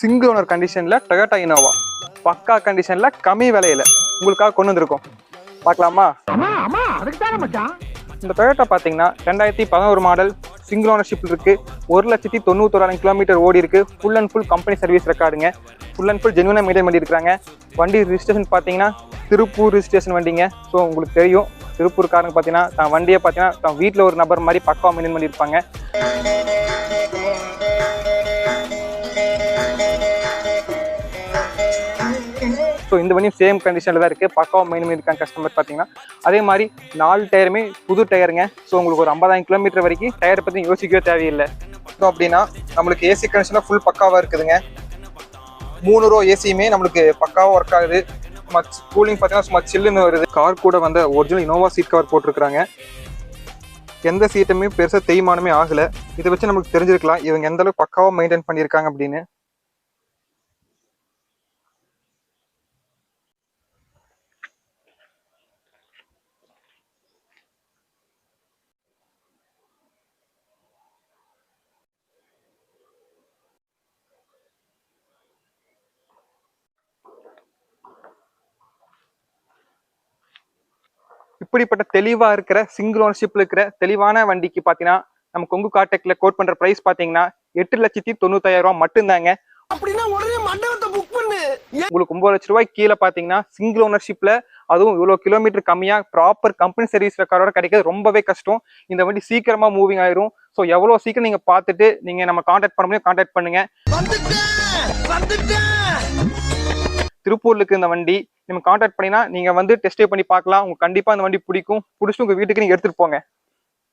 Single owner கண்டிஷன்ல Toyota Innova பக்கா கண்டிஷன்ல கம்மி விலையில உங்களுக்காக கொண்டு வந்திருக்கோம். பார்க்கலாமா? இந்த டொயோட்டா பார்த்தீங்கன்னா 2011 மாடல், சிங்கிள் ஓனர்ஷிப் இருக்கு. 1,91,000 கிலோமீட்டர் ஓடி இருக்கு. Full and full company service ரெக்கார்டுங்க. ஃபுல் அண்ட் ஃபுல் ஜென்யூனா மெயின்டைன் பண்ணியிருக்காங்க. வண்டி ரிஜிஸ்ட்ரேஷன் பார்த்தீங்கன்னா திருப்பூர் ரிஜிஸ்ட்ரேஷன் வண்டிங்க. ஸோ உங்களுக்கு தெரியும், திருப்பூர்காரங்க பார்த்தீங்கன்னா தான் வண்டியை பார்த்தீங்கன்னா தான் வீட்டில் ஒரு நபர் மாதிரி பக்காவாக மெயின்டைன் பண்ணியிருப்பாங்க. ஸோ இந்த வண்டியும் சேம் கண்டிஷனில் தான் இருக்குது. பக்காவாக மெயின் பண்ணியிருக்காங்க கஸ்டமர் பார்த்தீங்கன்னா. அதே மாதிரி 4 டயருமே புது டயருங்க. ஸோ உங்களுக்கு ஒரு 50,000 கிலோமீட்டர் வரைக்கும் டயரை பற்றி யோசிக்கவே தேவையில்லை. ஸோ அப்படின்னா நம்மளுக்கு ஏசி கண்டிஷனாக ஃபுல் பக்காவாக இருக்குதுங்க. 3 ரோ ஏசியுமே நம்மளுக்கு பக்காவாக ஒர்க் ஆகுது. கூலிங் பார்த்தீங்கன்னா சும்மா சில்லுன்னு வருது. கார் கூட வந்த ஒரிஜினல் இனோவா சீட் கவர் போட்டிருக்காங்க. எந்த சீட்டுமே பெருசாக தேய்மானமே ஆகலை. இதை வச்சு நமக்கு தெரிஞ்சிருக்கலாம் இவங்க எந்த அளவுக்கு பக்காவாக மெயின்டைன் பண்ணியிருக்காங்க அப்படின்னு. இப்படிப்பட்ட தெளிவா இருக்கிற சிங்கிள் ஓனர்ஷிப்ல இருக்கிற தெளிவான வண்டிக்கு பாத்தீங்கன்னா நம்ம கொங்கு கார்டெக்ல கோட் பண்ற பிரைஸ் பாத்தீங்கன்னா 8,95,000 மட்டும்தாங்க. உங்களுக்கு 9 லட்ச ரூபாய் கீழே பாத்தீங்கன்னா சிங்கிள் ஓனர்ஷிப்ல, அதுவும் இவ்வளவு கிலோமீட்டர் கம்மியா ப்ராப்பர் கம்பெனி சர்வீஸ் ரெக்கார்டோட கிடைக்கிறது ரொம்பவே கஷ்டம். இந்த வண்டி சீக்கிரமா மூவிங் ஆயிரும். ஸோ எவ்வளவு சீக்கிரம் நீங்க பார்த்துட்டு நீங்க நம்ம கான்டாக்ட் பண்ண முடியும் கான்டாக்ட் பண்ணுங்க. திருப்பூர்ல இருக்கு இந்த வண்டி. நீங்க கான்டாக்ட் பண்ணினா நீங்க வந்து டெஸ்ட் பண்ணி பார்க்கலாம். உங்களுக்கு கண்டிப்பா இந்த வண்டி பிடிக்கும். பிடிச்சிட்டு உங்க வீட்டுக்கு நீங்க எடுத்துட்டு போங்க.